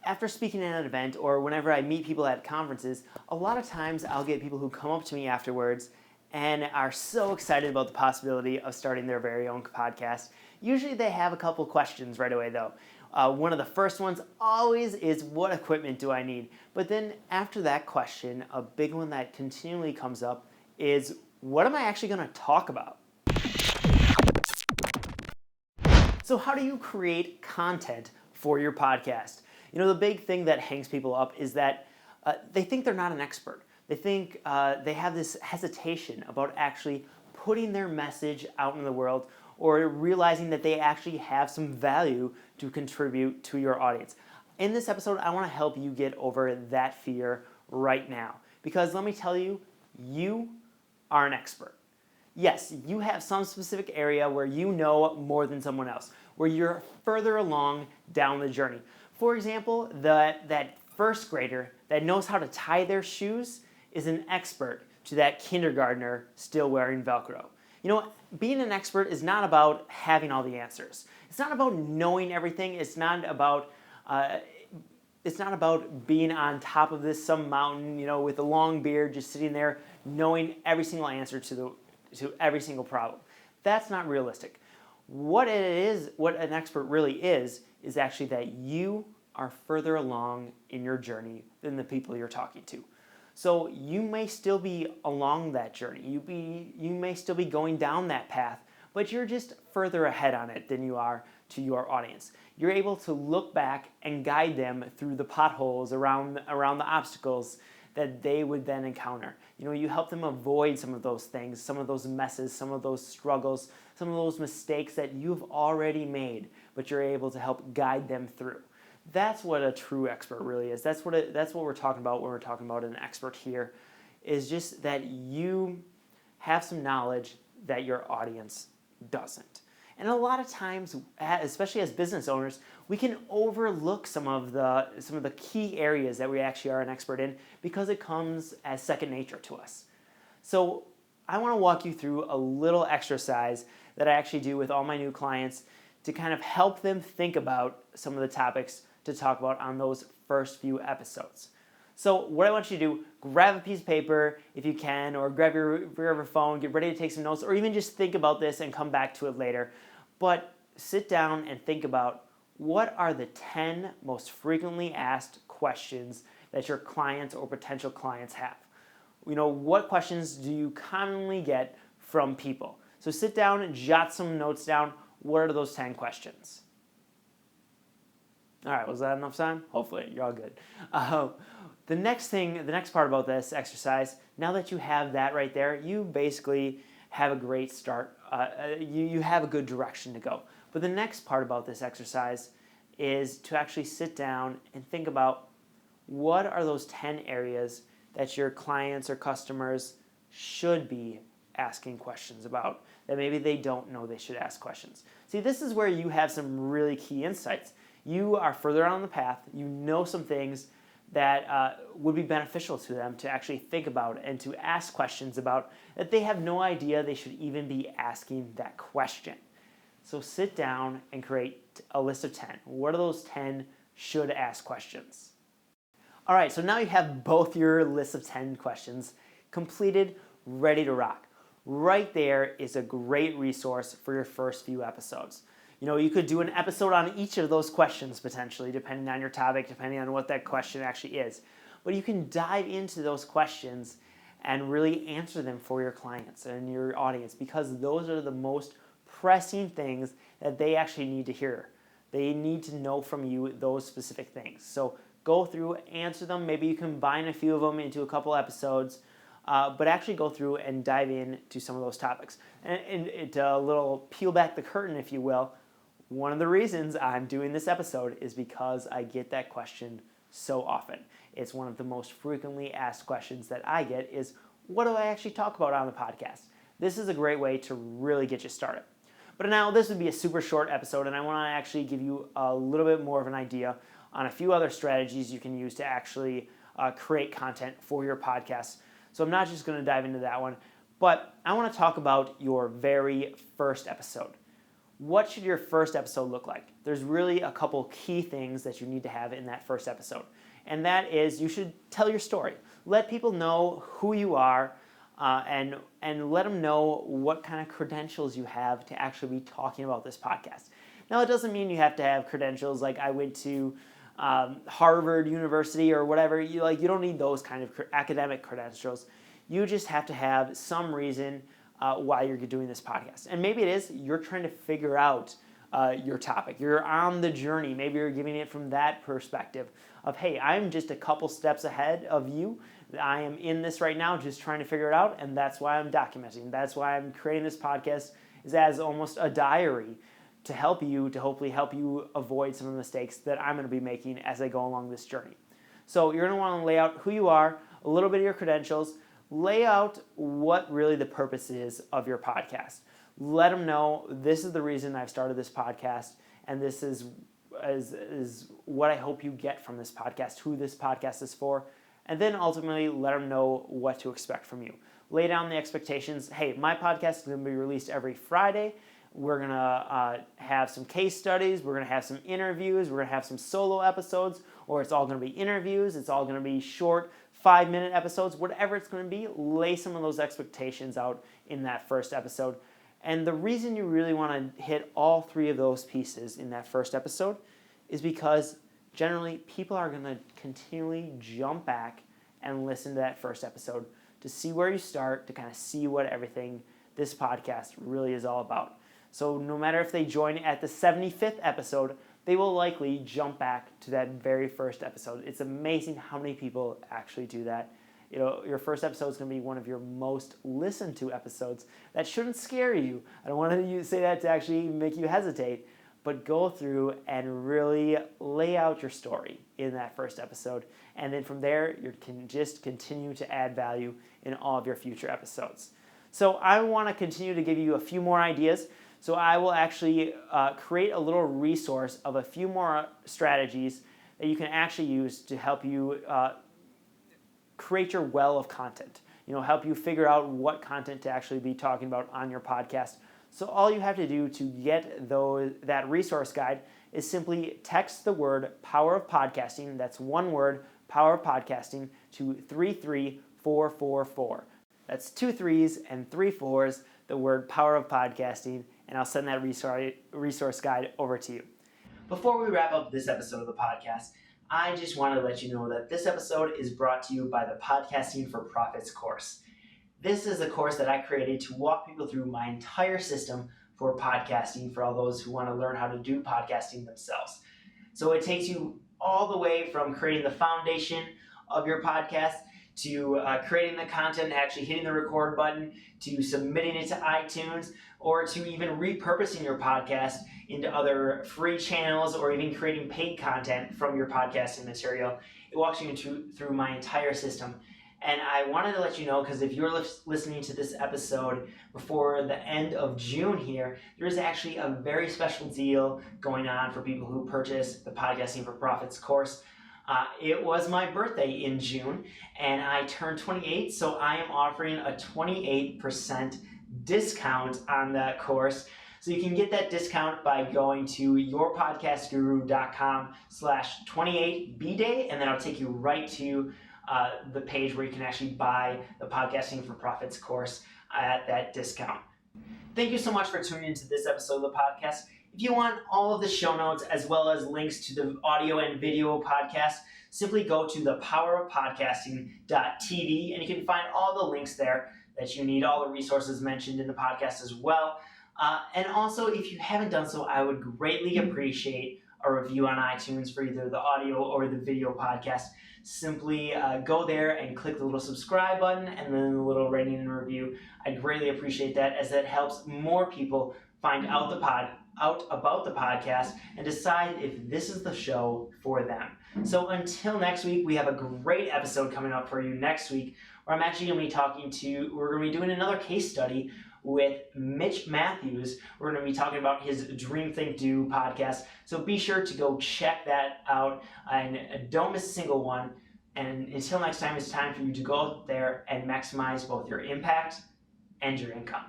after speaking at an event or whenever I meet people at conferences, a lot of times I'll get people who come up to me afterwards and are so excited about the possibility of starting their very own podcast. Usually they have a couple questions right away though. One of the first ones always is, what equipment do I need? But then after that question, a big one that continually comes up is, what am I actually going to talk about? So how do you create content for your podcast? The big thing that hangs people up is that they think they're not an expert. They think they have this hesitation about actually putting their message out in the world or realizing that they actually have some value to contribute to your audience. In this episode, I want to help you get over that fear right now. Because let me tell you, you are an expert. Yes, you have some specific area where you know more than someone else, where you're further along down the journey. For example, that first grader that knows how to tie their shoes is an expert to that kindergartner still wearing Velcro. Being an expert is not about having all the answers. It's not about knowing everything. It's not about being on top of some mountain, with a long beard, just sitting there knowing every single answer to every single problem. That's not realistic. What an expert really is actually that you are further along in your journey than the people you're talking to. So you may still be along that journey. You may still be going down that path, but you're just further ahead on it than you are to your audience. You're able to look back and guide them through the potholes around the obstacles that they would then encounter. You help them avoid some of those things, some of those messes, some of those struggles, some of those mistakes that you've already made, but you're able to help guide them through. That's what a true expert really is. That's what we're talking about when we're talking about an expert here, is just that you have some knowledge that your audience doesn't. And a lot of times, especially as business owners, we can overlook some of the key areas that we actually are an expert in because it comes as second nature to us. So I want to walk you through a little exercise that I actually do with all my new clients to kind of help them think about some of the topics to talk about on those first few episodes. So what I want you to do, grab a piece of paper if you can, or grab your phone, get ready to take some notes, or even just think about this and come back to it later. But sit down and think about, what are the 10 most frequently asked questions that your clients or potential clients have? What questions do you commonly get from people? So sit down and jot some notes down. What are those 10 questions? All right, was that enough time? Hopefully, you're all good. The next part about this exercise, now that you have that right there, you basically have a great start. You have a good direction to go. But the next part about this exercise is to actually sit down and think about, what are those 10 areas that your clients or customers should be asking questions about, that maybe they don't know they should ask questions. See, this is where you have some really key insights. You are further on the path. You know some things that would be beneficial to them to actually think about and to ask questions about, that they have no idea they should even be asking that question. So sit down and create a list of 10. What are those 10 should ask questions? All right, so now you have both your list of 10 questions completed, ready to rock. Right there is a great resource for your first few episodes. You could do an episode on each of those questions potentially, depending on your topic, depending on what that question actually is. But you can dive into those questions and really answer them for your clients and your audience, because those are the most pressing things that they actually need to hear. They need to know from you those specific things. So go through, answer them. Maybe you combine a few of them into a couple episodes, but actually go through and dive into some of those topics. And it a little peel back the curtain, if you will. One of the reasons I'm doing this episode is because I get that question so often. It's one of the most frequently asked questions that I get is, what do I actually talk about on the podcast? This is a great way to really get you started. But now this would be a super short episode, and I want to actually give you a little bit more of an idea on a few other strategies you can use to actually create content for your podcast. So I'm not just going to dive into that one, but I want to talk about your very first episode. what should your first episode look like? There's really a couple key things that you need to have in that first episode. And that is, you should tell your story. Let people know who you are, and let them know what kind of credentials you have to actually be talking about this podcast. Now, it doesn't mean you have to have credentials like I went to Harvard University or whatever. You don't need those kind of academic credentials. You just have to have some reason why you're doing this podcast. And maybe it is you're trying to figure out your topic. You're on the journey. Maybe you're giving it from that perspective of, hey, I'm just a couple steps ahead of you. I am in this right now, just trying to figure it out, and that's why I'm documenting. That's why I'm creating this podcast, is as almost a diary to hopefully help you avoid some of the mistakes that I'm going to be making as I go along this journey. So you're going to want to lay out who you are, a little bit of your credentials, lay out what really the purpose is of your podcast. Let them know this is the reason I've started this podcast, and this is what I hope you get from this podcast, who this podcast is for, and then ultimately let them know what to expect from you. Lay down the expectations. Hey, my podcast is going to be released every Friday. We're going to have some case studies. We're going to have some interviews. We're going to have some solo episodes, or it's all going to be interviews. It's all going to be short 5-minute episodes. Whatever it's going to be, lay some of those expectations out in that first episode. And the reason you really want to hit all 3 of those pieces in that first episode is because generally people are going to continually jump back and listen to that first episode to see where you start, to kind of see what everything this podcast really is all about. So no matter if they join at the 75th episode, they will likely jump back to that very first episode. It's amazing how many people actually do that. Your first episode is going to be one of your most listened to episodes. That shouldn't scare you. I don't want to say that to actually make you hesitate, but go through and really lay out your story in that first episode. And then from there, you can just continue to add value in all of your future episodes. So I want to continue to give you a few more ideas. So I will actually create a little resource of a few more strategies that you can actually use to help you create your well of content. Help you figure out what content to actually be talking about on your podcast. So all you have to do to get that resource guide is simply text the word Power of Podcasting, that's one word, Power of Podcasting, to 33444. That's 2 3s and 3 4s, the word Power of Podcasting, and I'll send that resource guide over to you. Before we wrap up this episode of the podcast, I just want to let you know that this episode is brought to you by the Podcasting for Profits course. This is a course that I created to walk people through my entire system for podcasting for all those who want to learn how to do podcasting themselves. So it takes you all the way from creating the foundation of your podcast to creating the content, actually hitting the record button, to submitting it to iTunes, or to even repurposing your podcast into other free channels, or even creating paid content from your podcasting material. It walks you through my entire system. And I wanted to let you know, because if you're listening to this episode before the end of June here, there's actually a very special deal going on for people who purchase the Podcasting for Profits course. It was my birthday in June, and I turned 28, so I am offering a 28% discount on that course. So you can get that discount by going to yourpodcastguru.com/28bday, and then I'll take you right to the page where you can actually buy the Podcasting for Profits course at that discount. Thank you so much for tuning into this episode of the podcast. If you want all of the show notes as well as links to the audio and video podcast, simply go to thepowerofpodcasting.tv, and you can find all the links there that you need, all the resources mentioned in the podcast as well. And also, if you haven't done so, I would greatly appreciate a review on iTunes for either the audio or the video podcast. Simply go there and click the little subscribe button and then the little rating and review. I'd greatly appreciate that, as that helps more people find out about the podcast and decide if this is the show for them. So until next week, we have a great episode coming up for you next week, where I'm actually going to be we're going to be doing another case study with Mitch Matthews. We're going to be talking about his Dream, Think, Do podcast. So be sure to go check that out and don't miss a single one. And until next time, it's time for you to go out there and maximize both your impact and your income.